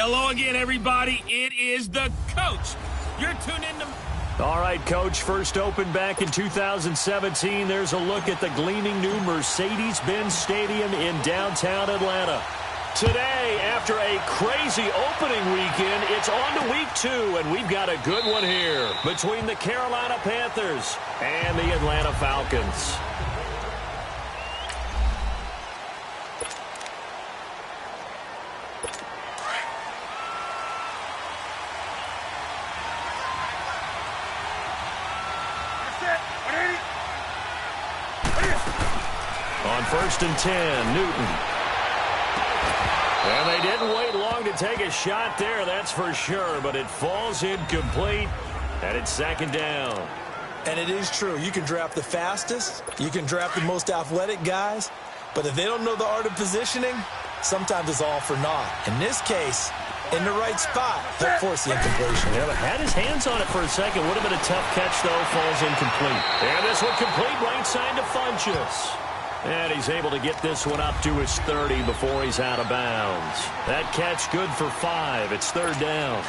Hello again, everybody. It is the coach. You're tuned in to... All right, Coach, first opened back in 2017. There's a look at the gleaming new Mercedes-Benz Stadium in downtown Atlanta. Today, after a crazy opening weekend, it's on to week 2, and we've got a good one here between the Carolina Panthers and the Atlanta Falcons. On 1st and 10, Newton. And they didn't wait long to take a shot there, that's for sure, but it falls incomplete, and it's 2nd down. And it is true. You can draft the fastest, you can draft the most athletic guys, but if they don't know the art of positioning, sometimes it's all for naught. In this case, in the right spot, he'll force the incompletion. Yeah, but had his hands on it for a second. Would have been a tough catch, though. Falls incomplete. And this one complete right side to Funchess. And he's able to get this one up to his 30 before he's out of bounds. That catch good for 5. It's 3rd down.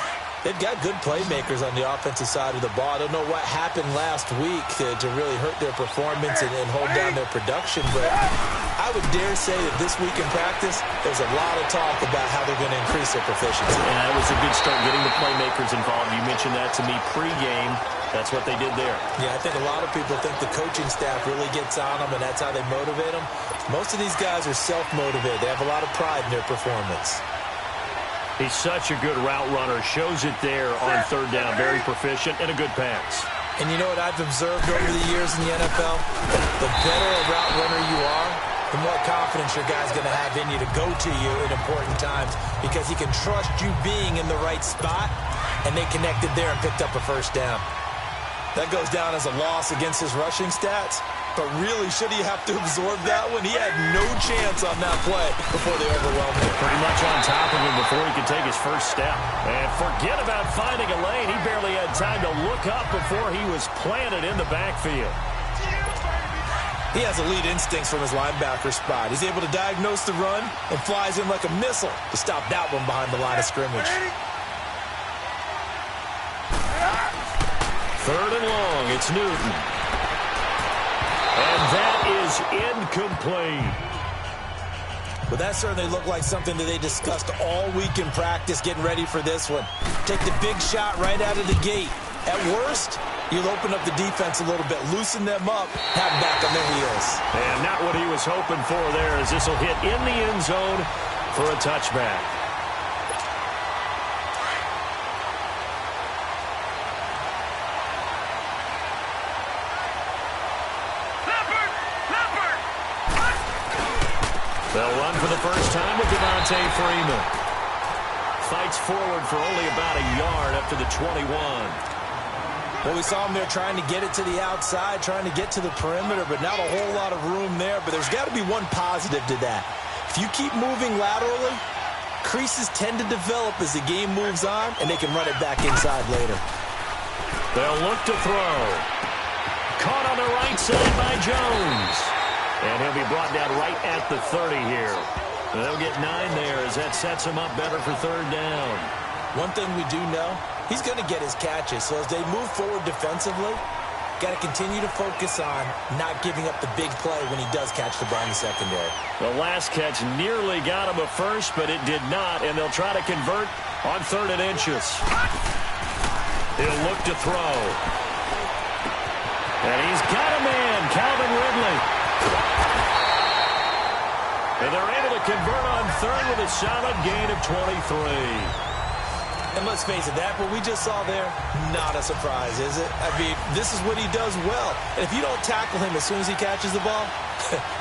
They've got good playmakers on the offensive side of the ball. I don't know what happened last week to really hurt their performance and hold down their production, but I would dare say that this week in practice, there's a lot of talk about how they're going to increase their proficiency. And that was a good start getting the playmakers involved. You mentioned that to me pregame. That's what they did there. Yeah, I think a lot of people think the coaching staff really gets on them, and that's how they motivate them. Most of these guys are self-motivated. They have a lot of pride in their performance. He's such a good route runner. Shows it there on 3rd down. Very proficient and a good pass. And you know what I've observed over the years in the NFL? The better a route runner you are, the more confidence your guy's going to have in you to go to you in important times because he can trust you being in the right spot, and they connected there and picked up a 1st down. That goes down as a loss against his rushing stats, but really, should he have to absorb that one? He had no chance on that play before they overwhelmed him. Pretty much on top of him before he could take his first step. And forget about finding a lane. He barely had time to look up before he was planted in the backfield. He has elite instincts from his linebacker spot. He's able to diagnose the run and flies in like a missile to stop that one behind the line of scrimmage. 3rd and long, it's Newton. And that is incomplete. Well, that certainly looked like something that they discussed all week in practice, getting ready for this one. Take the big shot right out of the gate. At worst, you'll open up the defense a little bit, loosen them up, have them back on their heels. And not what he was hoping for there, as this will hit in the end zone for a touchback. They'll run for the first time with Devontae Freeman. Fights forward for only about a yard up to the 21. Well, we saw him there trying to get it to the outside, trying to get to the perimeter, but not a whole lot of room there. But there's got to be one positive to that. If you keep moving laterally, creases tend to develop as the game moves on, and they can run it back inside later. They'll look to throw. Caught on the right side by Jones. And he'll be brought down right at the 30 here. They'll get 9 there as that sets him up better for 3rd down. One thing we do know, he's going to get his catches. So as they move forward defensively, got to continue to focus on not giving up the big play when he does catch the ball in the secondary. The last catch nearly got him a first, but it did not, and they'll try to convert on 3rd and inches. He'll look to throw. And he's got a man, Calvin Ridley. And they're able to convert on 3rd with a solid gain of 23. And let's face it, that what we just saw there, not a surprise, is it? I mean, this is what he does well. And if you don't tackle him as soon as he catches the ball,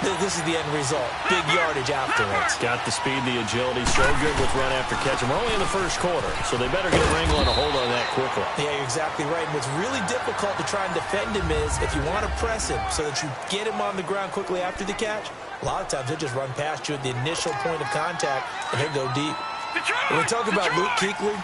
this is the end result. Big yardage afterwards. Got the speed, the agility, so good with run after catch. And we're only in the 1st quarter, so they better get a wrangle and a hold on that quickly. Yeah, you're exactly right. And what's really difficult to try and defend him is if you want to press him so that you get him on the ground quickly after the catch, a lot of times he'll just run past you at the initial point of contact, and he'll go deep. When we talk about Luke Kuechly,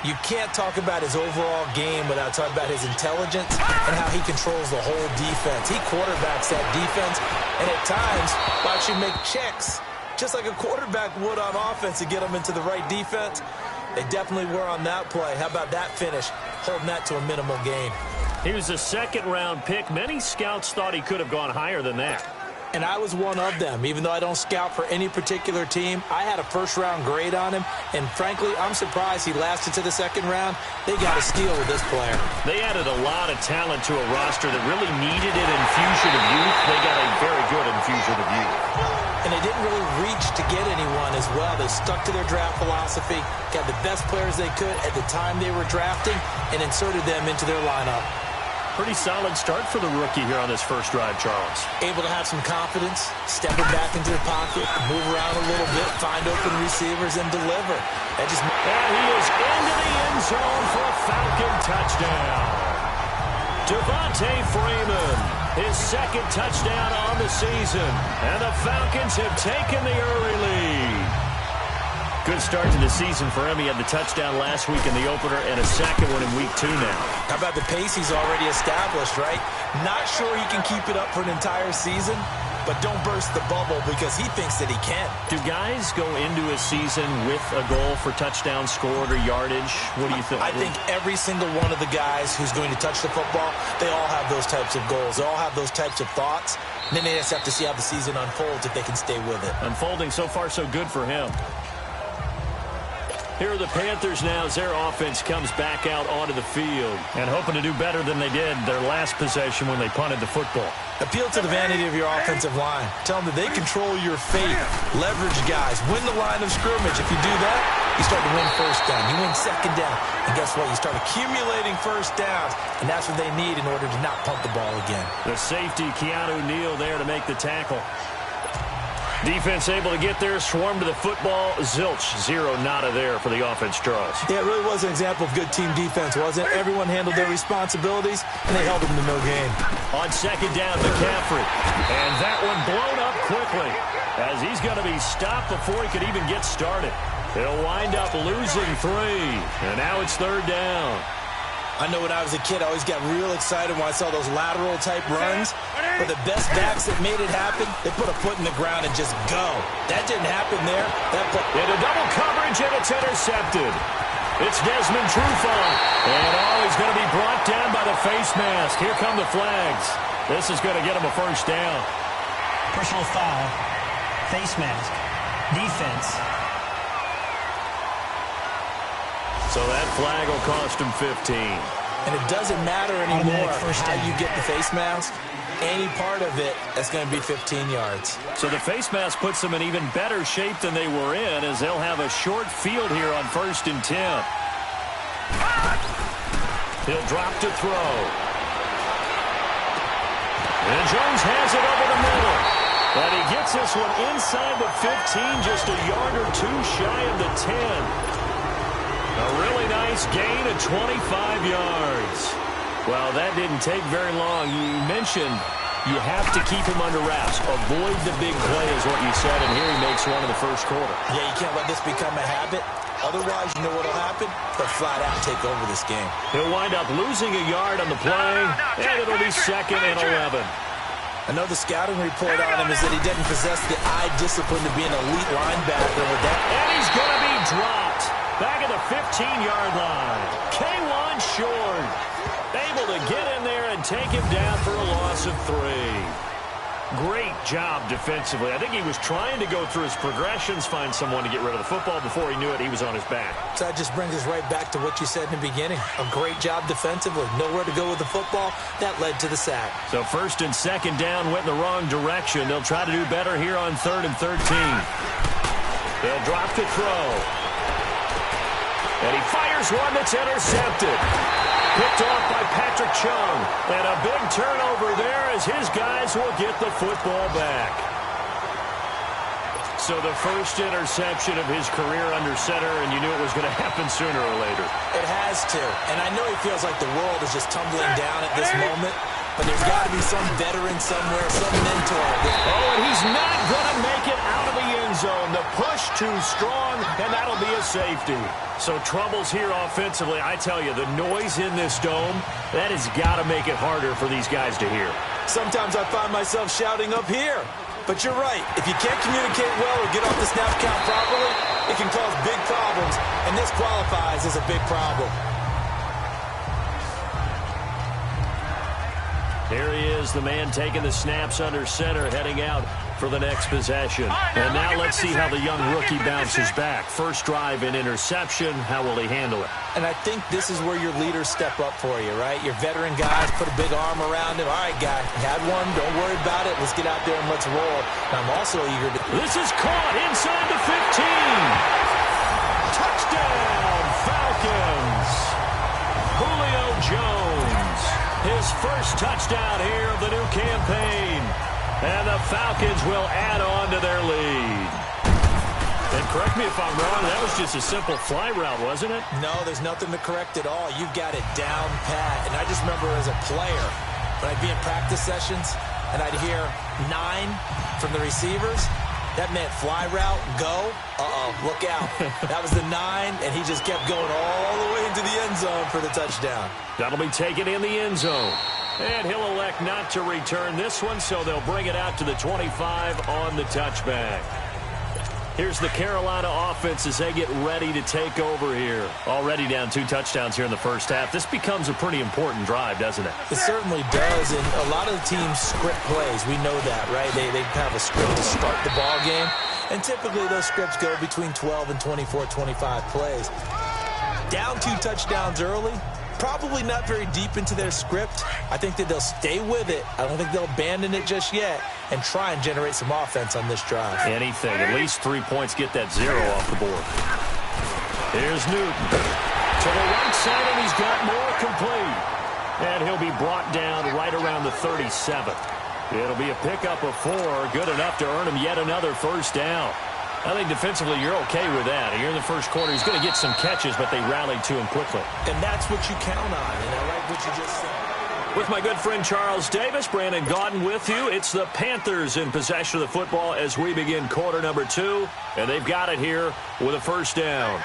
you can't talk about his overall game without talking about his intelligence and how he controls the whole defense. He quarterbacks that defense, and at times, watch him make checks, just like a quarterback would on offense to get him into the right defense. They definitely were on that play. How about that finish? Holding that to a minimal gain. He was a second-round pick. Many scouts thought he could have gone higher than that. And I was one of them. Even though I don't scout for any particular team, I had a first-round grade on him. And frankly, I'm surprised he lasted to the second round. They got a steal with this player. They added a lot of talent to a roster that really needed an infusion of youth. They got a very good infusion of youth. And they didn't really reach to get anyone as well. They stuck to their draft philosophy, got the best players they could at the time they were drafting, and inserted them into their lineup. Pretty solid start for the rookie here on this first drive, Charles. Able to have some confidence, stepping back into the pocket, move around a little bit, find open receivers, and deliver. And he is into the end zone for a Falcon touchdown. Devontae Freeman, his second touchdown on the season. And the Falcons have taken the early lead. Good start to the season for him. He had the touchdown last week in the opener and a second one in week 2 now. How about the pace he's already established, right? Not sure he can keep it up for an entire season, but don't burst the bubble because he thinks that he can. Do guys go into a season with a goal for touchdown scored or yardage? What do you think? I think every single one of the guys who's going to touch the football, they all have those types of goals. They all have those types of thoughts. And then they just have to see how the season unfolds if they can stay with it. Unfolding so far so good for him. Here are the Panthers now as their offense comes back out onto the field and hoping to do better than they did their last possession when they punted the football. Appeal to the vanity of your offensive line. Tell them that they control your fate. Leverage guys. Win the line of scrimmage. If you do that, you start to win first down. You win second down. And guess what? You start accumulating first downs. And that's what they need in order to not punt the ball again. The safety, Keanu Neal, there to make the tackle. Defense able to get there, swarm to the football. Zilch, zero nada there for the offense, Charles. Yeah, it really was an example of good team defense, wasn't it? Everyone handled their responsibilities, and they held them to no gain. On second down, McCaffrey. And that one blown up quickly as he's going to be stopped before he could even get started. He'll wind up losing 3, and now it's third down. I know when I was a kid, I always got real excited when I saw those lateral-type runs. But the best backs that made it happen, they put a foot in the ground and just go. That didn't happen there. Into double coverage, and it's intercepted. It's Desmond Trufant. And he's going to be brought down by the face mask. Here come the flags. This is going to get him a first down. Personal foul, face mask, defense. So that flag will cost him 15. And it doesn't matter anymore how you get the face mask. Any part of it, that's going to be 15 yards. So the face mask puts them in even better shape than they were in as they'll have a short field here on 1st and 10. He'll drop to throw. And Jones has it over the middle. And he gets this one inside the 15, just a yard or 2 shy of the 10. A really nice gain of 25 yards. Well, that didn't take very long. You mentioned you have to keep him under wraps. Avoid the big play is what you said, and here he makes one in the first quarter. Yeah, you can't let this become a habit. Otherwise, you know what will happen? They'll flat out take over this game. He'll wind up losing a yard on the play, and it'll be 2nd and 11. I know the scouting report on him is that he doesn't possess the eye discipline to be an elite linebacker with that. And he's going to be dropped. Back at the 15-yard line. K1 Short able to get in there and take him down for a loss of 3. Great job defensively. I think he was trying to go through his progressions, find someone to get rid of the football. Before he knew it, he was on his back. So that just brings us right back to what you said in the beginning. A great job defensively. Nowhere to go with the football. That led to the sack. So 1st and 2nd down went in the wrong direction. They'll try to do better here on 3rd and 13. They'll drop to throw. And he fires one that's intercepted. Picked off by Patrick Chung. And a big turnover there as his guys will get the football back. So the first interception of his career under center, and you knew it was going to happen sooner or later. It has to. And I know he feels like the world is just tumbling down at this moment. But there's got to be some veteran somewhere, some mentor. Oh, and he's not going to make it out of the end zone. The push too strong, and that'll be a safety. So troubles here offensively. I tell you, the noise in this dome, that has got to make it harder for these guys to hear. Sometimes I find myself shouting up here. But you're right. If you can't communicate well or get off the snap count properly, it can cause big problems, and this qualifies as a big problem. Here he is, the man taking the snaps under center, heading out for the next possession. And now let's see how the young rookie bounces back. First drive and interception. How will he handle it? And I think this is where your leaders step up for you, right? Your veteran guys put a big arm around him. All right, guy, you had one. Don't worry about it. Let's get out there and let's roll. And I'm also eager to... This is caught inside the 15. Touchdown, Falcons. Julio Jones. His first touchdown here of the new campaign. And the Falcons will add on to their lead. And correct me if I'm wrong, that was just a simple fly route, wasn't it? No, there's nothing to correct at all. You've got it down pat. And I just remember as a player, when I'd be in practice sessions, and I'd hear 9 from the receivers, that meant fly route, go, look out. That was the 9, and he just kept going all the way into the end zone for the touchdown. That'll be taken in the end zone. And he'll elect not to return this one, so they'll bring it out to the 25 on the touchback. Here's the Carolina offense as they get ready to take over here. Already down 2 touchdowns here in the first half. This becomes a pretty important drive, doesn't it? It certainly does, and a lot of the teams script plays. We know that, right? They have a script to start the ball game, and typically those scripts go between 12 and 24, 25 plays. Down 2 touchdowns early, probably not very deep into their script. I think that they'll stay with it. I don't think they'll abandon it just yet and try and generate some offense on this drive. Anything. At least 3 points, get that 0 off the board. Here's Newton. To the right side, and he's got more complete. And he'll be brought down right around the 37. It'll be a pickup of 4, good enough to earn him yet another first down. I think defensively you're okay with that. Here in the first quarter, he's going to get some catches, but they rallied to him quickly. And that's what you count on, and I like what you just said. With my good friend Charles Davis, Brandon Gaudin with you. It's the Panthers in possession of the football as we begin quarter number 2, and they've got it here with a first down.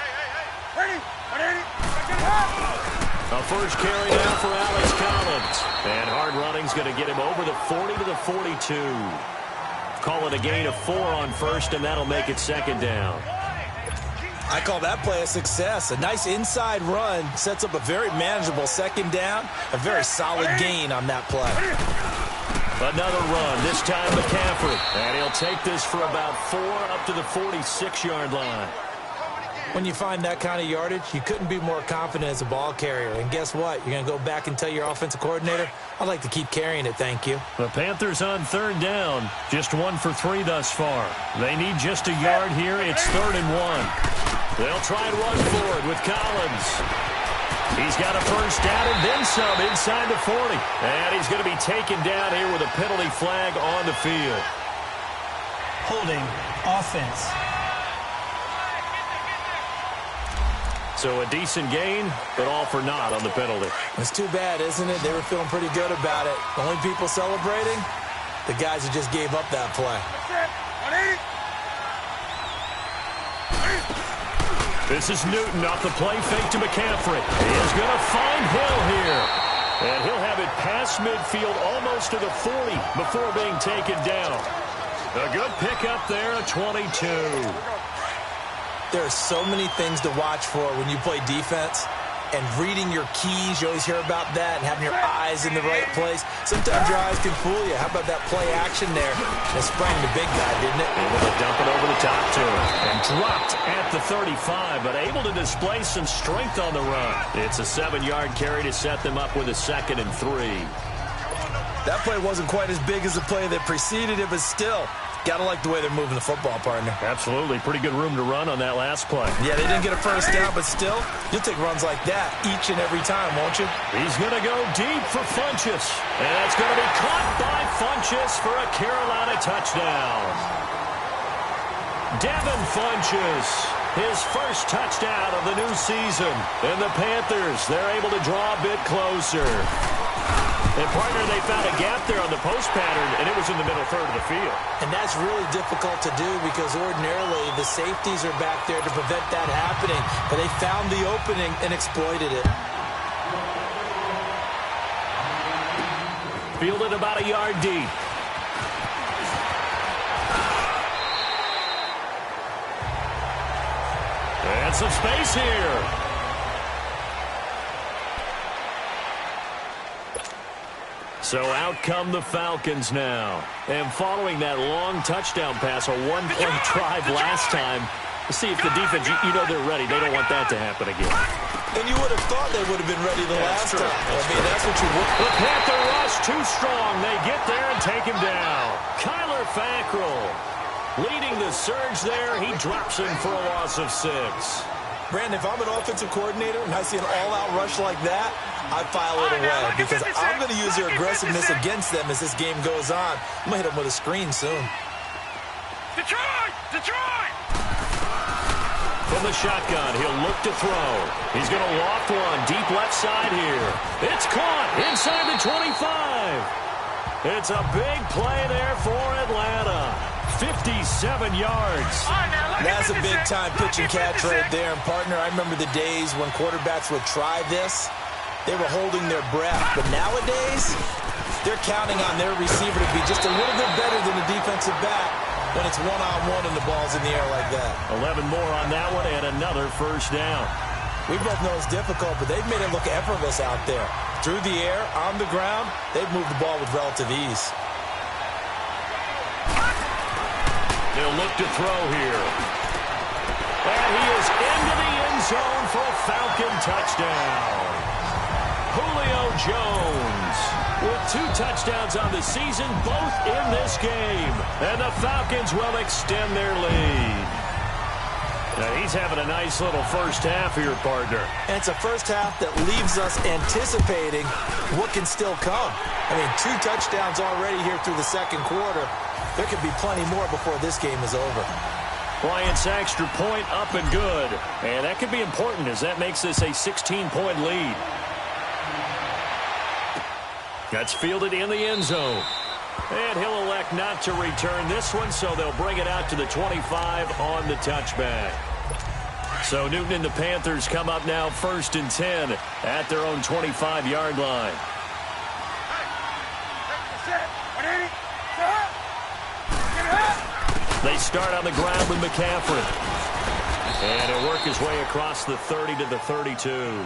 A first carry down for Alex Collins. And hard running's going to get him over the 40 to the 42. Call it a gain of 4 on first, and that'll make it second down. I call that play a success. A nice inside run sets up a very manageable second down. A very solid gain on that play. Another run, this time McCaffrey. And he'll take this for about 4 up to the 46-yard line. When you find that kind of yardage, you couldn't be more confident as a ball carrier. And guess what? You're going to go back and tell your offensive coordinator, I'd like to keep carrying it, thank you. The Panthers on third down. Just 1 for 3 thus far. They need just a yard here. It's 3rd and 1. They'll try and run forward with Collins. He's got a first down and then some inside the 40. And he's going to be taken down here with a penalty flag on the field. Holding offense. So a decent gain, but all for naught on the penalty. It's too bad, isn't it? They were feeling pretty good about it. The only people celebrating, the guys who just gave up that play. This is Newton off the play fake to McCaffrey. He is going to find Hill here. And he'll have it past midfield almost to the 40 before being taken down. A good pickup there, a 22. There are so many things to watch for when you play defense. And reading your keys, you always hear about that, and having your eyes in the right place. Sometimes your eyes can fool you. How about that play action there? It sprang the big guy, didn't it? Able to dump it over the top to him. And dropped at the 35, but able to display some strength on the run. It's a 7-yard carry to set them up with a 2nd and 3. That play wasn't quite as big as the play that preceded it, but still, got to like the way they're moving the football, partner. Absolutely. Pretty good room to run on that last play. Yeah, they didn't get a first down, but still, you'll take runs like that each and every time, won't you? He's going to go deep for Funchess. And it's going to be caught by Funchess for a Carolina touchdown. Devin Funchess, his first touchdown of the new season. And the Panthers, they're able to draw a bit closer. And, partner, they found a gap there on the post pattern, and it was in the middle third of the field. And that's really difficult to do because ordinarily the safeties are back there to prevent that happening. But they found the opening and exploited it. Fielded about a yard deep. got some space here. So out come the Falcons now. And following that long touchdown pass, a one-point drive last time, see if the defense, you know they're ready. They don't want that to happen again. And you would have thought they would have been ready the last time. That's what you would. The Panther rush too strong. They get there and take him down. Kyler Fackrell leading the surge there. He drops him for a loss of 6. Brandon, if I'm an offensive coordinator and I see an all-out rush like that, I file it away because I'm going to use their aggressiveness against them as this game goes on. I'm going to hit them with a screen soon. Detroit! Detroit! From the shotgun, he'll look to throw. He's going to loft one deep left side here. It's caught inside the 25. It's a big play there for Atlanta. 57 yards. That's a big-time pitch and catch right there. And, partner, I remember the days when quarterbacks would try this. They were holding their breath. But nowadays, they're counting on their receiver to be just a little bit better than the defensive back when it's one-on-one and the ball's in the air like that. 11 more on that one and another first down. We both know it's difficult, but they've made it look effortless out there. Through the air, on the ground, they've moved the ball with relative ease. They'll look to throw here. And he is into the end zone for a Falcon touchdown. Julio Jones with 2 touchdowns on the season, both in this game. And the Falcons will extend their lead. Now he's having a nice little first half here, partner. And it's a first half that leaves us anticipating what can still come. I mean, 2 touchdowns already here through the second quarter. There could be plenty more before this game is over. Bryant's extra point up and good. And that could be important as that makes this a 16-point lead. That's fielded in the end zone. And he'll elect not to return this one, so they'll bring it out to the 25 on the touchback. So Newton and the Panthers come up now 1st and 10 at their own 25-yard line. They start on the ground with McCaffrey. And he'll work his way across the 30 to the 32.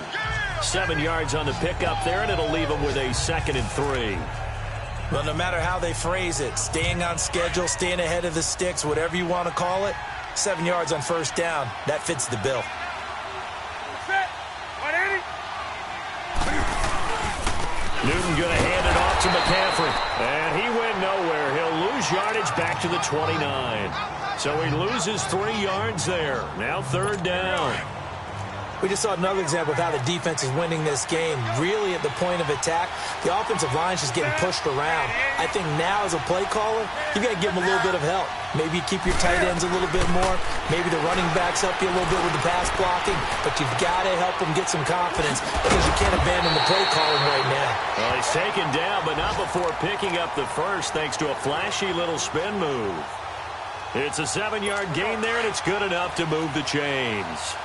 7 yards on the pickup there, and it'll leave him with a 2nd and 3. Well, no matter how they phrase it, staying on schedule, staying ahead of the sticks, whatever you want to call it, 7 yards on first down, that fits the bill. Newton going to hand it off to McCaffrey. And he went nowhere. He'll lose yardage back to the 29. So he loses 3 yards there. Now 3rd down. We just saw another example of how the defense is winning this game. Really at the point of attack, the offensive line's just getting pushed around. I think now as a play caller, you got to give them a little bit of help. Maybe keep your tight ends a little bit more. Maybe the running backs help you a little bit with the pass blocking. But you've got to help them get some confidence because you can't abandon the play calling right now. Well, he's taken down, but not before picking up the first thanks to a flashy little spin move. It's a 7-yard gain there, and it's good enough to move the chains.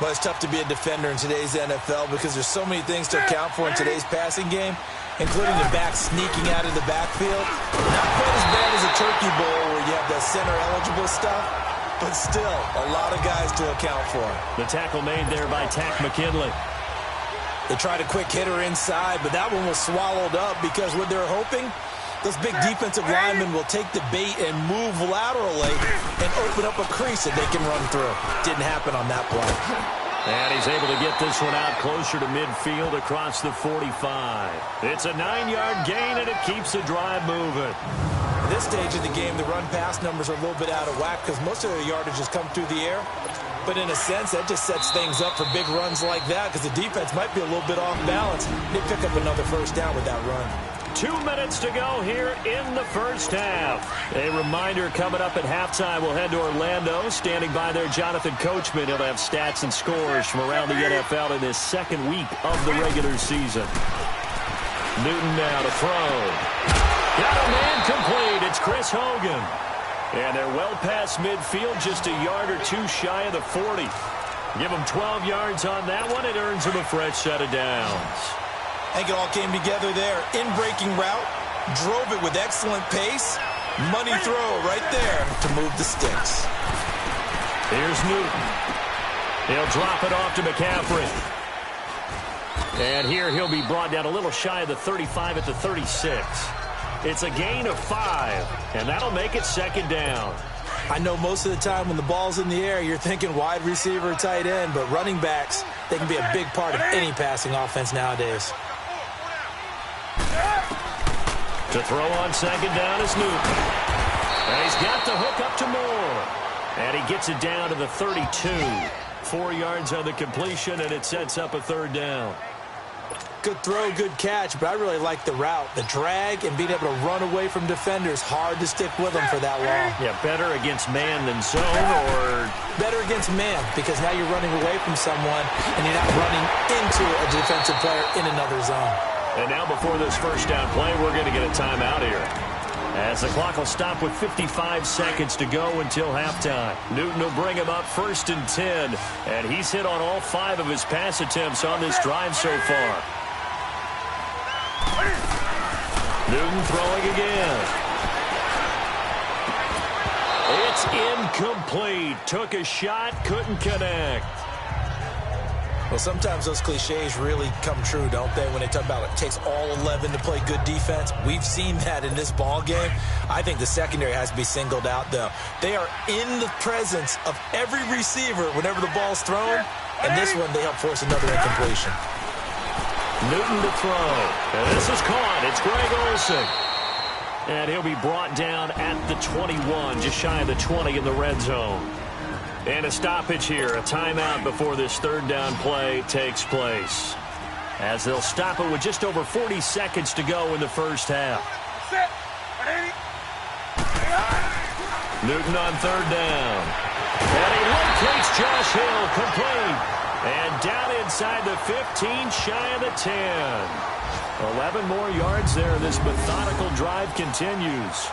Well, it's tough to be a defender in today's NFL because there's so many things to account for in today's passing game, including the back sneaking out of the backfield. Not quite as bad as a turkey bowl where you have the center-eligible stuff, but still a lot of guys to account for. The tackle made there by Tack McKinley. They tried a quick hitter inside, but that one was swallowed up because what they're hoping, those big defensive linemen will take the bait and move laterally and open up a crease that they can run through. Didn't happen on that play. And he's able to get this one out closer to midfield across the 45. It's a 9-yard gain, and it keeps the drive moving. At this stage of the game, the run-pass numbers are a little bit out of whack because most of their yardage has come through the air. But in a sense, that just sets things up for big runs like that because the defense might be a little bit off balance. They pick up another first down with that run. 2 minutes to go here in the first half. A reminder coming up at halftime, we'll head to Orlando. Standing by there, Jonathan Coachman. He'll have stats and scores from around the NFL in this second week of the regular season. Newton now to throw. Got a man complete. It's Chris Hogan. And they're well past midfield, just a yard or two shy of the 40. Give them 12 yards on that one. It earns them a fresh set of downs. I think it all came together there. In-breaking route, drove it with excellent pace. Money throw right there to move the sticks. Here's Newton. He'll drop it off to McCaffrey. And here he'll be brought down a little shy of the 35 at the 36. It's a gain of 5, and that'll make it second down. I know most of the time when the ball's in the air, you're thinking wide receiver, tight end, but running backs, they can be a big part of any passing offense nowadays. To throw on second down is Newton. And he's got the hook up to Moore. And he gets it down to the 32. 4 yards on the completion, and it sets up a third down. Good throw, good catch, but I really like the route. The drag and being able to run away from defenders, hard to stick with them for that long. Yeah, better against man than zone, or? Better against man, because now you're running away from someone, and you're not running into a defensive player in another zone. And now before this first down play, we're going to get a timeout here, as the clock will stop with 55 seconds to go until halftime. Newton will bring him up 1st and 10, and he's hit on all 5 of his pass attempts on this drive so far. Newton throwing again. It's incomplete. Took a shot, couldn't connect. Well, sometimes those cliches really come true, don't they, when they talk about it takes all 11 to play good defense. We've seen that in this ball game. I think the secondary has to be singled out, though. They are in the presence of every receiver whenever the ball's thrown, and this one they help force another incompletion. Newton to throw. And this is caught. It's Greg Olsen. And he'll be brought down at the 21, just shy of the 20 in the red zone. And a stoppage here, a timeout before this third down play takes place, as they'll stop it with just over 40 seconds to go in the first half. Newton on third down. And he locates Josh Hill, complete. And down inside the 15, shy of the 10. 11 more yards there. This methodical drive continues.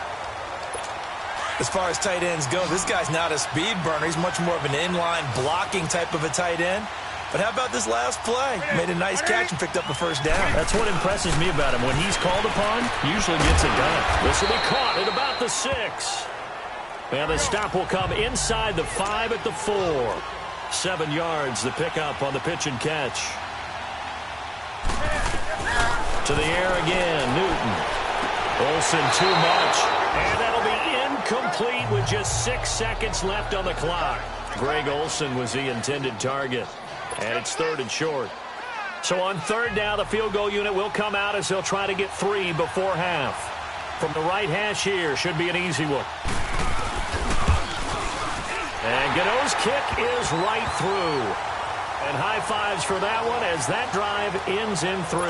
As far as tight ends go, this guy's not a speed burner. He's much more of an inline blocking type of a tight end. But how about this last play? Made a nice catch and picked up a first down. That's what impresses me about him. When he's called upon, usually gets it done. This will be caught at about the 6. And the stop will come inside the 5 at the 4. 7 yards, the pickup on the pitch and catch. To the air again, Newton. Olsen too much. And that'll be incomplete with just 6 seconds left on the clock. Greg Olsen was the intended target. And it's 3rd and short. So on 3rd down, the field goal unit will come out as they'll try to get 3 before half. From the right hash here, should be an easy one. And Gano's kick is right through. And high fives for that one as that drive ends in 3.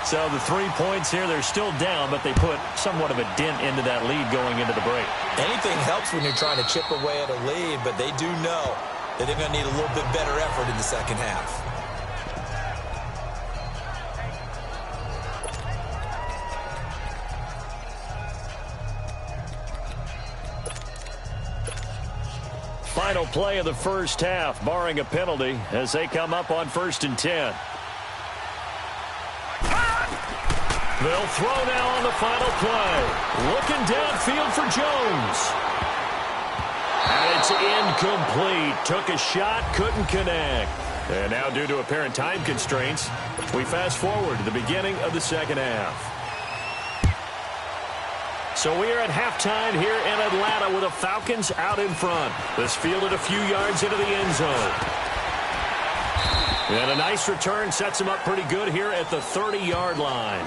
So the 3 points here, they're still down, but they put somewhat of a dent into that lead going into the break. Anything helps when you're trying to chip away at a lead, but they do know that they're going to need a little bit better effort in the second half. Final play of the first half, barring a penalty, as they come up on 1st and 10. They'll throw now on the final play. Looking downfield for Jones. And it's incomplete. Took a shot, couldn't connect. And now, due to apparent time constraints, we fast forward to the beginning of the second half. So we are at halftime here in Atlanta with the Falcons out in front. This fielded a few yards into the end zone. And a nice return sets him up pretty good here at the 30-yard line.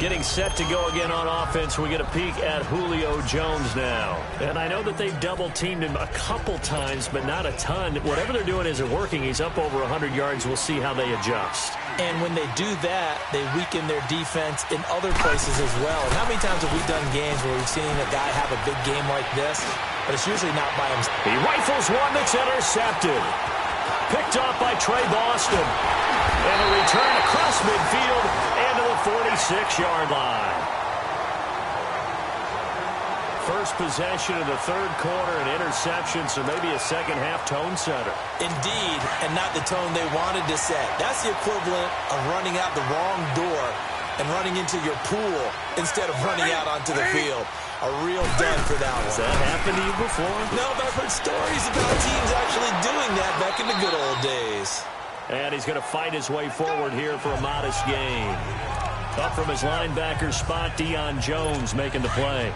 Getting set to go again on offense. We get a peek at Julio Jones now. And I know that they've double-teamed him a couple times, but not a ton. Whatever they're doing isn't working. He's up over 100 yards. We'll see how they adjust. And when they do that, they weaken their defense in other places as well. And how many times have we done games where we've seen a guy have a big game like this, but it's usually not by himself. He rifles one that's intercepted. Picked off by Trey Boston. And a return across midfield and to the 46-yard line. First possession of the third quarter, an interception, so maybe a second-half tone setter. Indeed, and not the tone they wanted to set. That's the equivalent of running out the wrong door and running into your pool instead of running out onto the field. A real dud for that one. Has that happened to you before? No, but I've heard stories about teams actually doing that back in the good old days. And he's going to fight his way forward here for a modest gain. Up from his linebacker spot, Deion Jones making the play.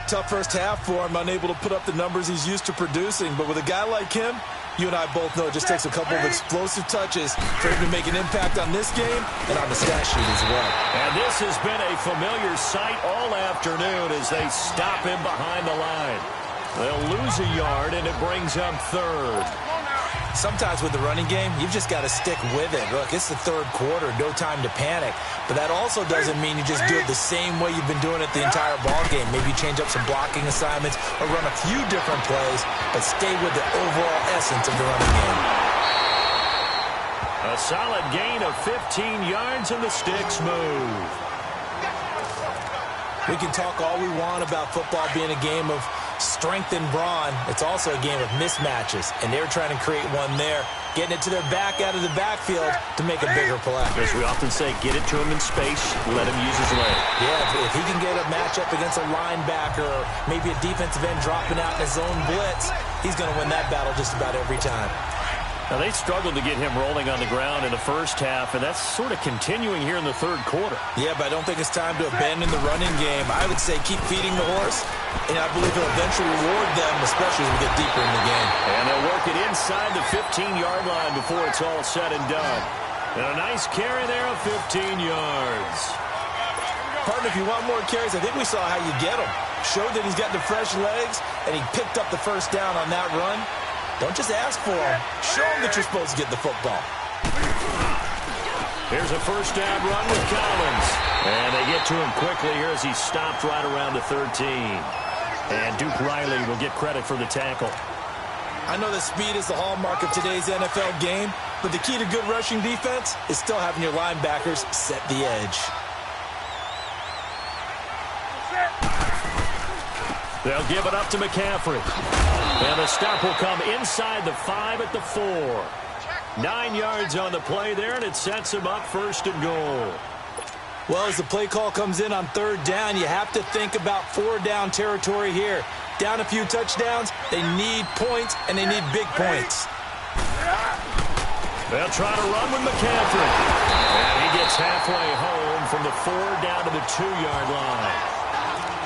Tough first half for him, unable to put up the numbers he's used to producing. But with a guy like him, you and I both know it just takes a couple of explosive touches for him to make an impact on this game and on the stat sheet as well. And this has been a familiar sight all afternoon as they stop him behind the line. They'll lose a yard, and it brings up third. Sometimes with the running game, you've just got to stick with it. Look, it's the third quarter, no time to panic. But that also doesn't mean you just do it the same way you've been doing it the entire ball game. Maybe change up some blocking assignments or run a few different plays, but stay with the overall essence of the running game. A solid gain of 15 yards, and the sticks move. We can talk all we want about football being a game of strength and brawn. It's also a game of mismatches, and they're trying to create one there, getting it to their back out of the backfield to make a bigger play. As we often say, get it to him in space, let him use his leg. Yeah, if he can get a matchup against a linebacker or maybe a defensive end dropping out in his own blitz, he's going to win that battle just about every time. Now, they struggled to get him rolling on the ground in the first half, and that's sort of continuing here in the third quarter. Yeah, but I don't think it's time to abandon the running game. I would say keep feeding the horse, and I believe he'll eventually reward them, especially as we get deeper in the game. And they'll work it inside the 15-yard line before it's all said and done. And a nice carry there of 15 yards. Partner, if you want more carries, I think we saw how you get them. Showed that he's got the fresh legs, and he picked up the first down on that run. Don't just ask for him. Show him that you're supposed to get the football. Here's a first down run with Collins. And they get to him quickly here as he stopped right around the 13. And Duke Riley will get credit for the tackle. I know that speed is the hallmark of today's NFL game, but the key to good rushing defense is still having your linebackers set the edge. They'll give it up to McCaffrey. And the stop will come inside the 5 at the 4. 9 yards on the play there, and it sets him up first and goal. Well, as the play call comes in on third down, you have to think about 4-down territory here. Down a few touchdowns, they need points, and they need big points. They'll try to run with McCaffrey. And he gets halfway home from the 4 down to the 2-yard line.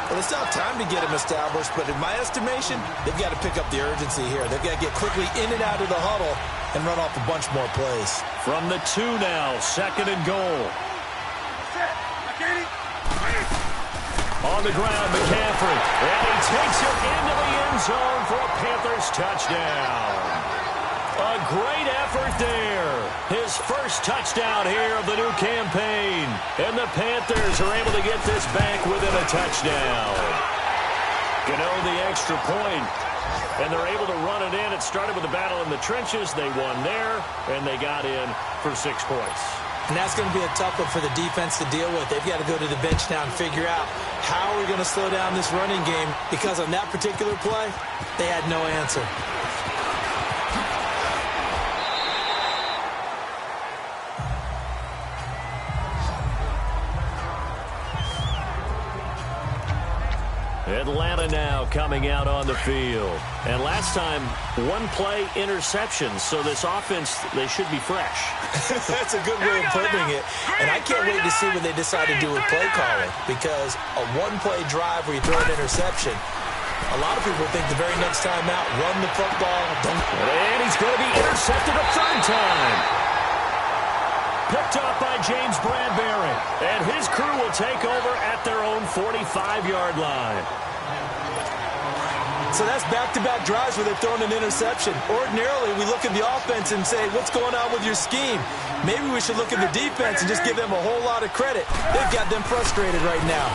Well, they still have time to get him established, but in my estimation, they've got to pick up the urgency here. They've got to get quickly in and out of the huddle and run off a bunch more plays. From the 2 now, second and goal. On the ground, McCaffrey. And he takes it into the end zone for a Panthers touchdown. A great effort there. His first touchdown here of the new campaign. And the Panthers are able to get this back within a touchdown. The extra point, and they're able to run it in. It started with a battle in the trenches. They won there, and they got in for 6 points. And that's going to be a tough one for the defense to deal with. They've got to go to the bench now and figure out how are we going to slow down this running game, because on that particular play, they had no answer. Atlanta now coming out on the field. And last time, 1-play interception. So this offense, they should be fresh. That's a good way of putting it. And I can't wait to see what they decide to do with play calling, because a 1-play drive where you throw an interception, a lot of people think the very next time out, run the football. And he's going to be intercepted a 3rd time. Picked up by James Bradbury. And his crew will take over at their own 45-yard line. So that's back-to-back drives where they've thrown an interception. Ordinarily, we look at the offense and say, what's going on with your scheme? Maybe we should look at the defense and just give them a whole lot of credit. They've got them frustrated right now.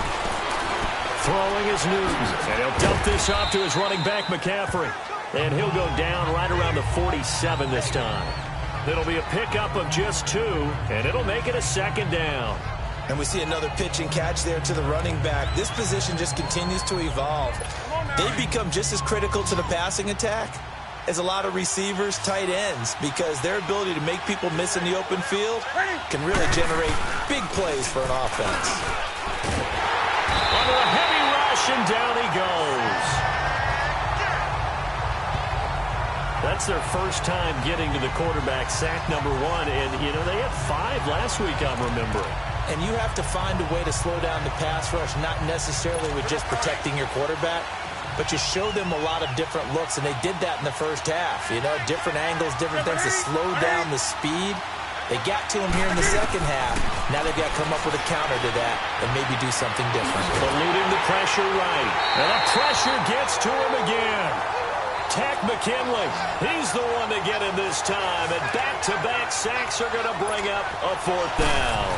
Throwing is Newton. And he'll dump this off to his running back, McCaffrey. And he'll go down right around the 47 this time. It'll be a pickup of just 2, and it'll make it a 2nd down. And we see another pitch and catch there to the running back. This position just continues to evolve. They become just as critical to the passing attack as a lot of receivers, tight ends, because their ability to make people miss in the open field can really generate big plays for an offense. Under a heavy rush, and down he goes. That's their first time getting to the quarterback, sack number 1. And, you know, they had 5 last week, I'm remembering. And you have to find a way to slow down the pass rush, not necessarily with just protecting your quarterback, but you show them a lot of different looks, and they did that in the first half. You know, different angles, different things to slow down the speed. They got to him here in the second half. Now they've got to come up with a counter to that and maybe do something different. Eluding the pressure right. And the pressure gets to him again. Tack McKinley, he's the one to get him this time. And back-to-back sacks are going to bring up a 4th down.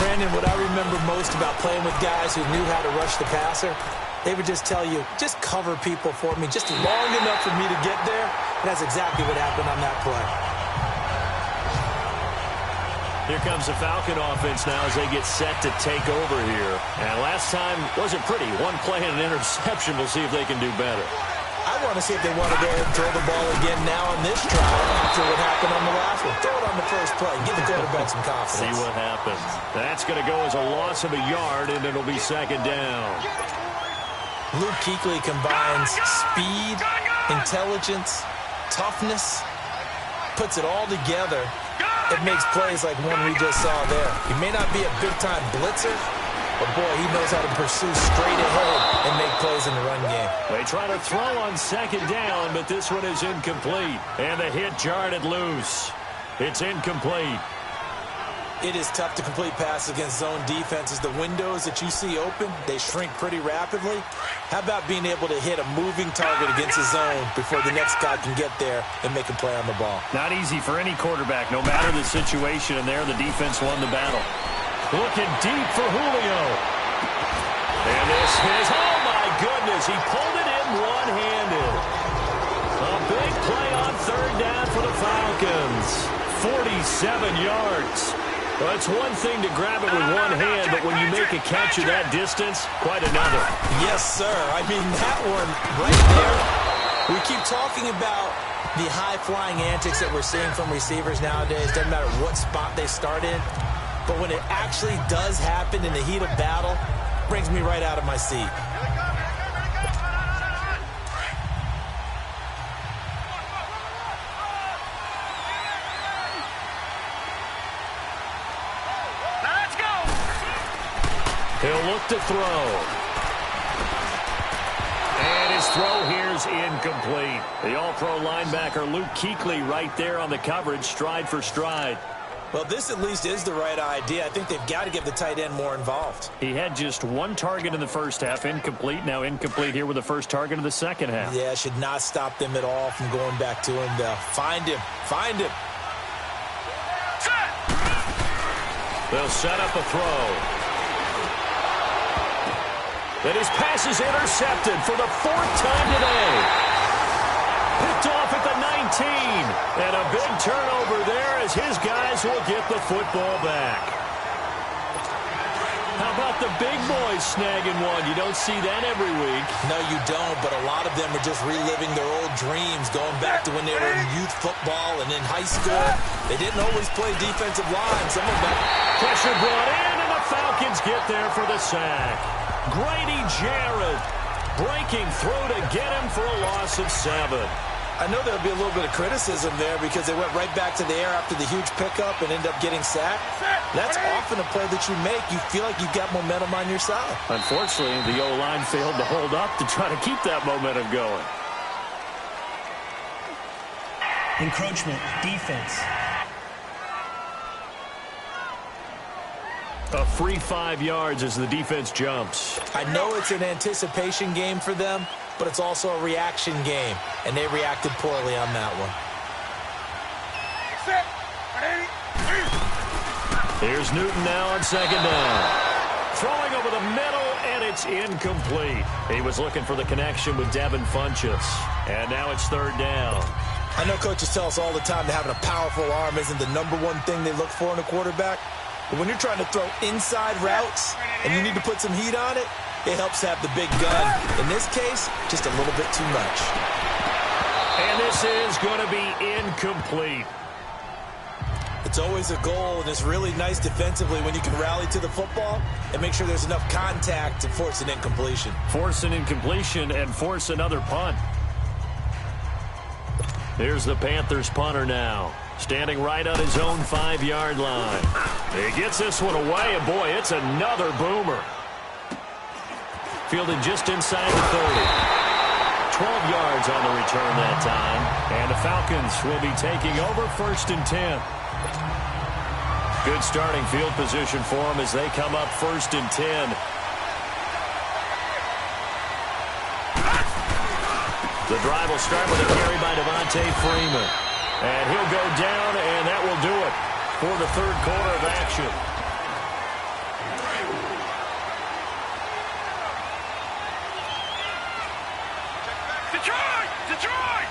Brandon, what I remember most about playing with guys who knew how to rush the passer, they would just tell you, just cover people for me, just long enough for me to get there. And that's exactly what happened on that play. Here comes the Falcon offense now as they get set to take over here. And last time wasn't pretty. 1 play and an interception. We'll see if they can do better. I want to see if they want to go ahead and throw the ball again now on this trial after what happened on the last one. Throw it on the first play. Give the quarterback some confidence. See what happens. That's going to go as a loss of a yard, and it'll be 2nd down. Luke Kuechly combines speed, intelligence, toughness, puts it all together. It makes plays like one we just saw there. He may not be a big-time blitzer, but, boy, he knows how to pursue straight ahead and make plays in the run game. They try to throw on 2nd down, but this one is incomplete. And the hit jarred it loose. It's incomplete. It is tough to complete passes against zone defenses. The windows that you see open, they shrink pretty rapidly. How about being able to hit a moving target against a zone before the next guy can get there and make a play on the ball? Not easy for any quarterback, no matter the situation. And there, the defense won the battle. Looking deep for Julio. And this is, oh my goodness, he pulled it in one-handed. A big play on 3rd down for the Falcons. 47 yards. Well, it's one thing to grab it with one hand, but when you make a catch of that distance, quite another. Yes, sir. I mean, that one right there. We keep talking about the high-flying antics that we're seeing from receivers nowadays. Doesn't matter what spot they start in. But when it actually does happen in the heat of battle, it brings me right out of my seat. He'll look to throw. And his throw here's incomplete. The all-pro linebacker Luke Kuechly right there on the coverage, stride for stride. Well, this at least is the right idea. I think they've got to get the tight end more involved. He had just 1 target in the first half, incomplete. Now incomplete here with the first target of the second half. Yeah, should not stop them at all from going back to him. They'll find him. Find him. They'll set up a throw. And his pass is intercepted for the 4th time today. Picked off at the 19. And a big turnover there as his guys will get the football back. How about the big boys snagging one? You don't see that every week. No, you don't, but a lot of them are just reliving their old dreams, going back to when they were in youth football and in high school. They didn't always play defensive line. Some of them. Pressure brought in, and the Falcons get there for the sack. Grady Jarrett breaking through to get him for a loss of 7. I know there'll be a little bit of criticism there because they went right back to the air after the huge pickup and ended up getting sacked. That's often a play that you make. You feel like you've got momentum on your side. Unfortunately, the O-line failed to hold up to try to keep that momentum going. Encroachment, defense. A free 5 yards as the defense jumps. I know it's an anticipation game for them, but it's also a reaction game, and they reacted poorly on that one. Here's Newton now on 2nd down. Throwing over the middle, and it's incomplete. He was looking for the connection with Devin Funchess, and now it's 3rd down. I know coaches tell us all the time that having a powerful arm isn't the #1 thing they look for in a quarterback. But when you're trying to throw inside routes and you need to put some heat on it, it helps have the big gun. In this case, just a little bit too much. And this is going to be incomplete. It's always a goal, and it's really nice defensively when you can rally to the football and make sure there's enough contact to force an incompletion. Force an incompletion and force another punt. Here's the Panthers punter now, standing right on his own 5-yard line. He gets this one away, and boy, it's another boomer. Fielded just inside the 30. 12 yards on the return that time. And the Falcons will be taking over 1st and 10. Good starting field position for them as they come up 1st and 10. The drive will start with a carry by Devontae Freeman. And he'll go down, and that will do it for the 3rd quarter of action. Detroit!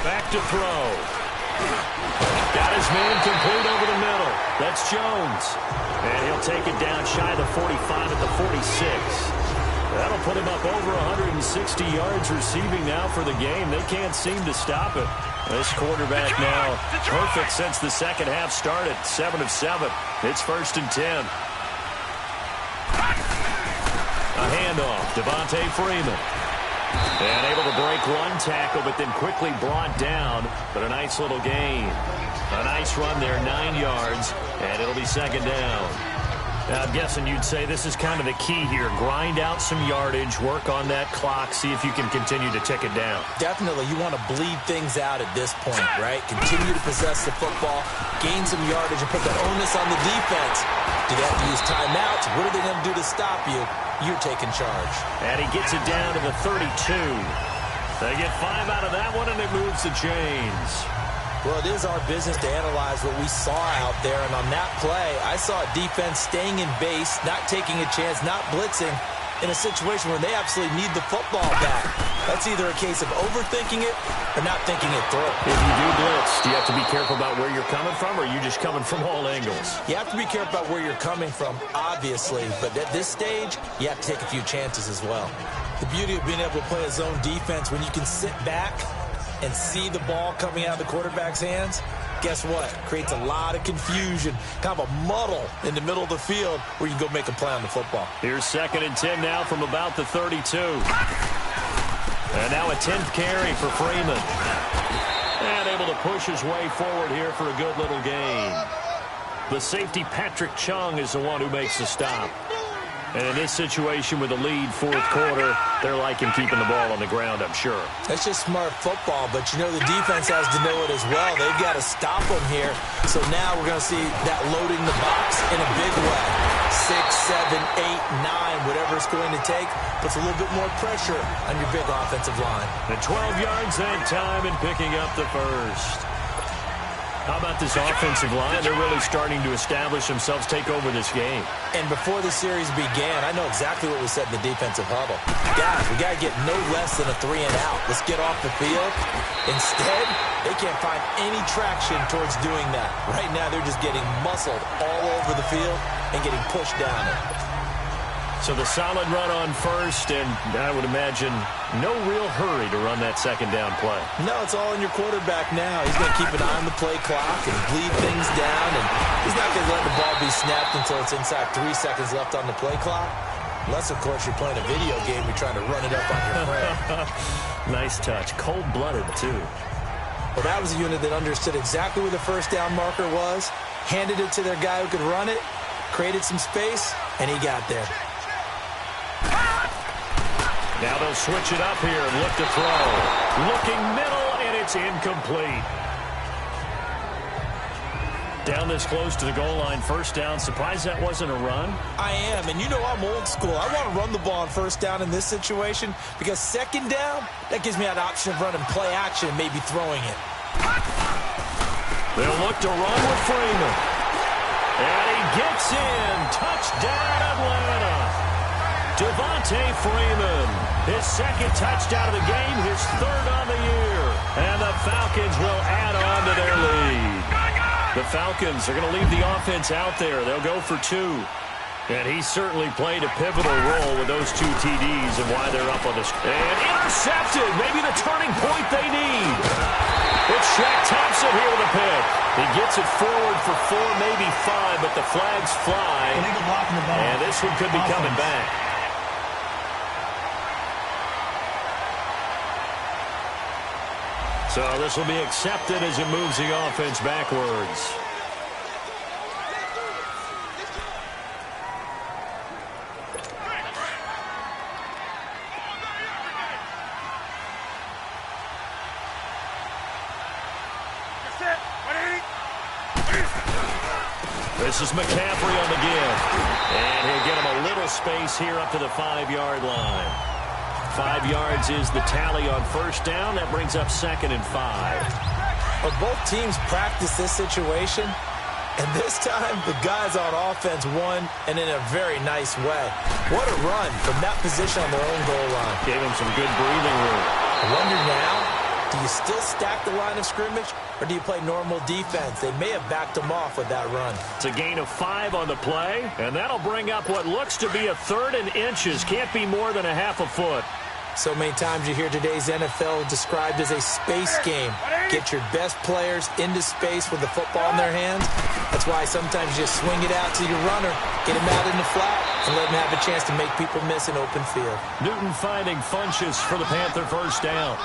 Back to throw. Got his man complete over the middle. That's Jones. And he'll take it down shy of the 45 at the 46. That'll put him up over 160 yards receiving now for the game. They can't seem to stop it. This quarterback now perfect since the second half started. 7 of 7. It's 1st and 10. A handoff. Devontae Freeman. And able to break one tackle, but then quickly brought down. But a nice little gain. A nice run there, 9 yards. And it'll be 2nd down. Now, I'm guessing you'd say this is kind of the key here. Grind out some yardage, work on that clock, see if you can continue to tick it down. Definitely. You want to bleed things out at this point, right? Continue to possess the football, gain some yardage, and put the onus on the defense. Do they have to use timeouts? What are they going to do to stop you? You're taking charge. And he gets it down to the 32. They get 5 out of that one, and it moves the chains. Well, it is our business to analyze what we saw out there, and on that play, I saw a defense staying in base, not taking a chance, not blitzing, in a situation where they absolutely need the football back. That's either a case of overthinking it or not thinking it through. If you do blitz, do you have to be careful about where you're coming from, or are you just coming from all angles? You have to be careful about where you're coming from, obviously, but at this stage, you have to take a few chances as well. The beauty of being able to play a zone defense when you can sit back and see the ball coming out of the quarterback's hands, guess what? Creates a lot of confusion, kind of a muddle in the middle of the field where you can go make a play on the football. Here's 2nd and 10 now from about the 32. And now a 10th carry for Freeman. And able to push his way forward here for a good little gain. The safety, Patrick Chung, is the one who makes the stop. And in this situation with the lead 4th quarter, they're liking keeping the ball on the ground, I'm sure. That's just smart football, but you know the defense has to know it as well. They've got to stop them here. So now we're going to see that loading the box in a big way. 6, 7, 8, 9, whatever it's going to take, puts a little bit more pressure on your big offensive line. And 12 yards that time and picking up the 1st. How about this offensive line? They're really starting to establish themselves, take over this game. And before the series began, I know exactly what was said in the defensive huddle. Guys, we got to get no less than a 3 and out. Let's get off the field. Instead, they can't find any traction towards doing that. Right now, they're just getting muscled all over the field and getting pushed down it. So the solid run on 1st, and I would imagine no real hurry to run that 2nd down play. No, it's all on your quarterback now. He's going to keep an eye on the play clock and bleed things down, and he's not going to let the ball be snapped until it's inside 3 seconds left on the play clock. Unless, of course, you're playing a video game, you're trying to run it up on your friend. Nice touch. Cold-blooded, too. Well, that was a unit that understood exactly where the 1st down marker was, handed it to their guy who could run it, created some space, and he got there. Now they'll switch it up here and look to throw. Looking middle, and it's incomplete. Down this close to the goal line, 1st down. Surprised that wasn't a run? I am, and you know I'm old school. I want to run the ball on 1st down in this situation because 2nd down, that gives me that option of running play action and maybe throwing it. They'll look to run with Freeman. And he gets in. Touchdown, Atlanta. Devontae Freeman, his 2nd touchdown of the game, his 3rd on the year. And the Falcons will add on to their lead. The Falcons are going to leave the offense out there. They'll go for 2. And he certainly played a pivotal role with those 2 TDs and why they're up on this. And intercepted, maybe the turning point they need. It's check, taps it here with a pick. He gets it forward for 4, maybe 5, but the flags fly. Illegal blocking the ball. And this one could be coming back. So this will be accepted as it moves the offense backwards. This is McCaffrey on the give. And he'll get him a little space here up to the 5-yard line. 5 yards is the tally on first down. That brings up 2nd and 5. Well, both teams practice this situation, and this time the guys on offense won, and in a very nice way. What a run from that position on their own goal line. Gave him some good breathing room. I wonder now, do you still stack the line of scrimmage, or do you play normal defense? They may have backed them off with that run. It's a gain of 5 on the play, and that'll bring up what looks to be a 3rd and inches. Can't be more than a half a foot. So many times you hear today's NFL described as a space game. Get your best players into space with the football in their hands. That's why sometimes you just swing it out to your runner, get him out in the flat, and let him have a chance to make people miss an open field. Newton finding Funchess for the Panther first down.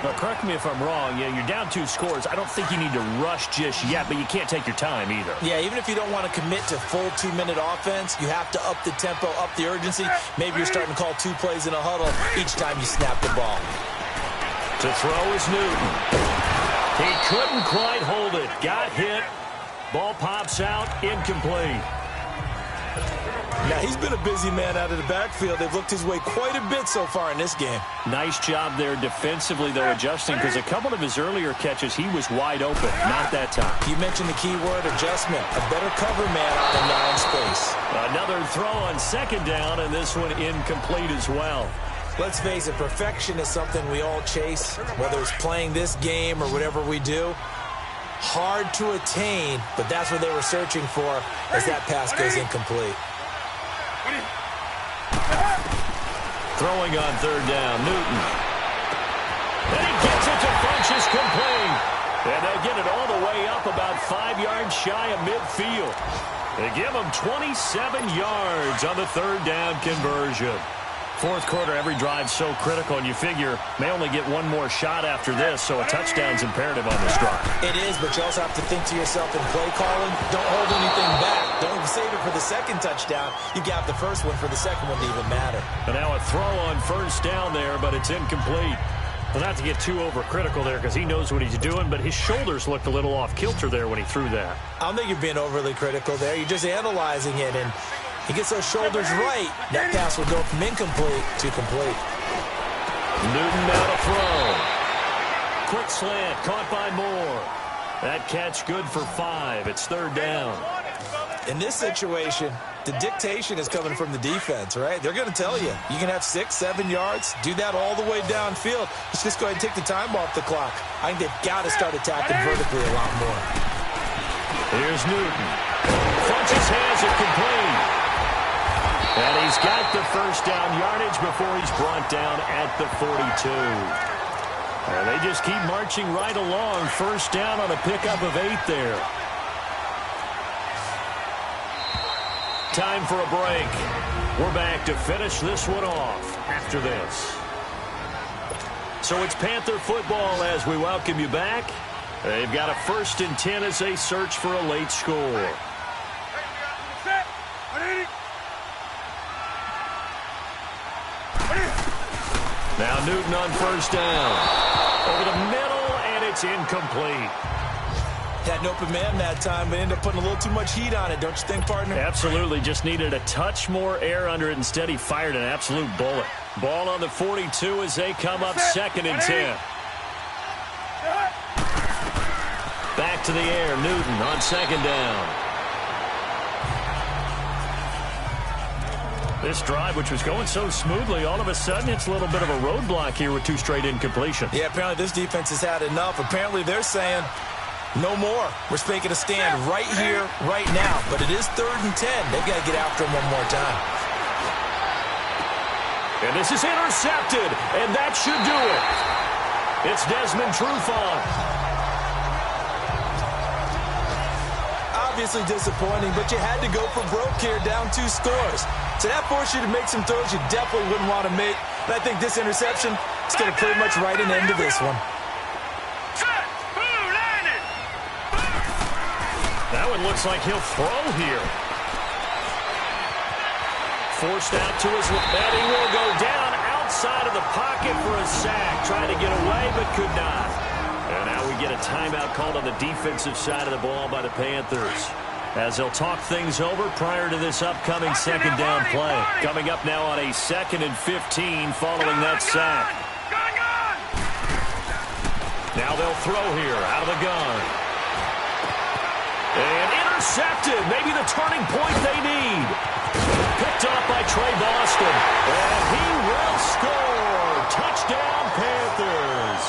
Now, correct me if I'm wrong. Yeah, you're down 2 scores. I don't think you need to rush just yet, but you can't take your time either. Yeah, even if you don't want to commit to full 2-minute offense, you have to up the tempo, up the urgency. Maybe you're starting to call 2 plays in a huddle each time you snap the ball. To throw is Newton. He couldn't quite hold it. Got hit. Ball pops out. Incomplete. Now, he's been a busy man out of the backfield. They've looked his way quite a bit so far in this game. Nice job there defensively, though, adjusting, because a couple of his earlier catches, he was wide open. Not that time. You mentioned the key word, adjustment. A better cover man on him now in space. Another throw on 2nd down, and this one incomplete as well. Let's face it, perfection is something we all chase, whether it's playing this game or whatever we do. Hard to attain, but that's what they were searching for as that pass goes incomplete. Throwing on 3rd down, Newton. And he gets it to Funchess, complete. And they'll get it all the way up about 5 yards shy of midfield. They give him 27 yards on the 3rd down conversion. 4th quarter, every drive's so critical, and you figure may only get one more shot after this, so a touchdown's imperative on this drive. It is, but you also have to think to yourself in play calling, don't hold anything back. Don't save it for the 2nd touchdown. You got the first one for the 2nd one to even matter. And now a throw on 1st down there, but it's incomplete. Well, not to get too overcritical there because he knows what he's doing, but his shoulders looked a little off kilter there when he threw that. I don't think you're being overly critical there. You're just analyzing it, and he gets those shoulders right. That pass will go from incomplete to complete. Newton now to throw. Quick slant, caught by Moore. That catch good for 5. It's 3rd down. In this situation, the dictation is coming from the defense, right? They're going to tell you, you can have 6, 7 yards, do that all the way downfield. Let's just go ahead and take the time off the clock. I think they've got to start attacking vertically a lot more. Here's Newton. Funchess has it complete. And he's got the 1st down yardage before he's brought down at the 42. And they just keep marching right along. 1st down on a pickup of 8 there. Time for a break. We're back to finish this one off after this. So it's Panther football as we welcome you back. They've got a 1st and 10 as they search for a late score. Now Newton on 1st down. Over the middle, and it's incomplete. Had an open man that time, but ended up putting a little too much heat on it, don't you think, partner? Absolutely. Just needed a touch more air under it. Instead, he fired an absolute bullet. Ball on the 42 as they come up 2nd and 10. Back to the air. Newton on 2nd down. This drive, which was going so smoothly, all of a sudden it's a little bit of a roadblock here with 2 straight incompletions. Yeah, apparently this defense has had enough. Apparently they're saying, no more. We're making a stand right here, right now. But it is 3rd and 10. They've got to get after him one more time. And this is intercepted, and that should do it. It's Desmond Trufant. Obviously disappointing, but you had to go for broke here, down 2 scores. So that forced you to make some throws you definitely wouldn't want to make. And I think this interception is going to pretty much write an end to this one. That one looks like he'll throw here. Forced out to his left, and he will go down outside of the pocket for a sack. Tried to get away, but could not. And now we get a timeout called on the defensive side of the ball by the Panthers, as they'll talk things over prior to this upcoming second down play. Coming up now on a 2nd and 15 following that sack. Now they'll throw here out of the gun. And intercepted. Maybe the turning point they need. Picked off by Trey Boston. And he will score. Touchdown, Panthers.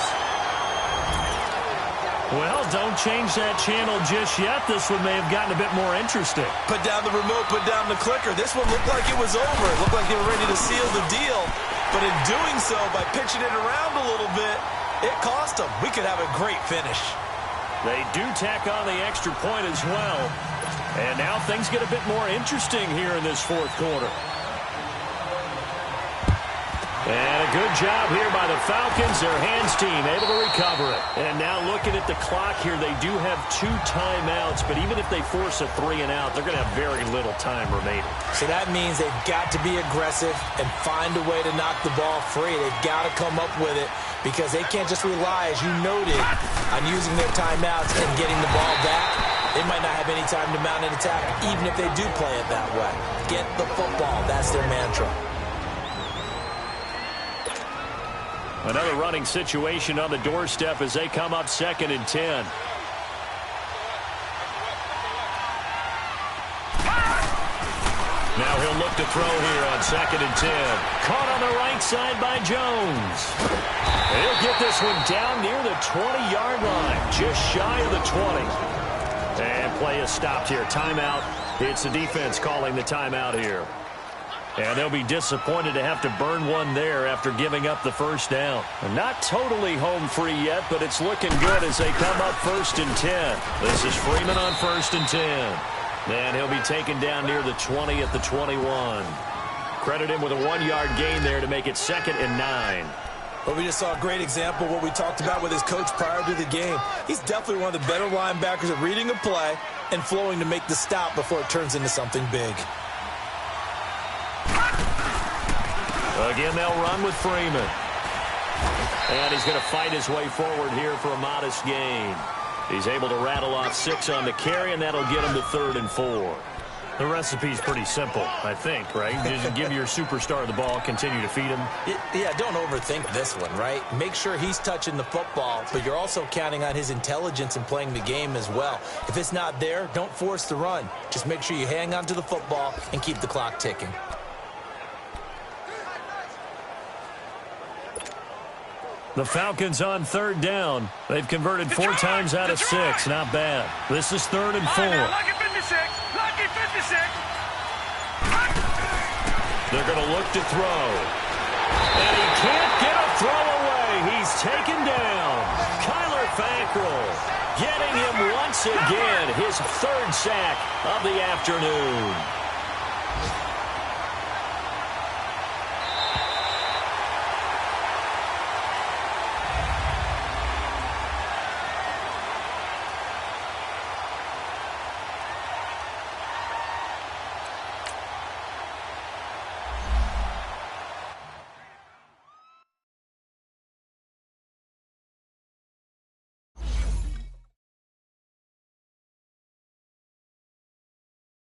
Well, don't change that channel just yet. This one may have gotten a bit more interesting. Put down the remote, put down the clicker. This one looked like it was over. It looked like they were ready to seal the deal. But in doing so, by pitching it around a little bit, it cost them. We could have a great finish. They do tack on the extra point as well. And now things get a bit more interesting here in this 4th quarter. And a good job here by the Falcons. Their hands team able to recover it. And now looking at the clock here, they do have 2 timeouts. But even if they force a 3-and-out, they're going to have very little time remaining. So that means they've got to be aggressive and find a way to knock the ball free. They've got to come up with it, because they can't just rely, as you noted, on using their timeouts and getting the ball back. They might not have any time to mount an attack, even if they do play it that way. Get the football. That's their mantra. Another running situation on the doorstep as they come up 2nd and 10. Now he'll look to throw here on 2nd and 10. Caught on the right side by Jones. He'll get this one down near the 20-yard line, just shy of the 20. And play is stopped here. Timeout. It's the defense calling the timeout here. And they'll be disappointed to have to burn one there after giving up the first down. Not totally home free yet, but it's looking good as they come up 1st and 10. This is Freeman on 1st and 10. And he'll be taken down near the 20 at the 21. Credit him with a 1-yard gain there to make it 2nd and 9. But we just saw a great example of what we talked about with his coach prior to the game. He's definitely one of the better linebackers at reading a play and flowing to make the stop before it turns into something big. Again, they'll run with Freeman. And he's going to fight his way forward here for a modest gain. He's able to rattle off 6 on the carry, and that'll get him to 3rd and 4. The recipe's pretty simple, I think, right? Just give your superstar the ball, continue to feed him. Yeah, don't overthink this one, right? Make sure he's touching the football, but you're also counting on his intelligence in playing the game as well. If it's not there, don't force the run. Just make sure you hang on to the football and keep the clock ticking. The Falcons on 3rd down. They've converted 4 times out of 6. Not bad. This is 3rd and 4. Lucky 56. Lucky 56. They're going to look to throw. And he can't get a throw away. He's taken down. Kyler Fackrell getting him once again. His 3rd sack of the afternoon.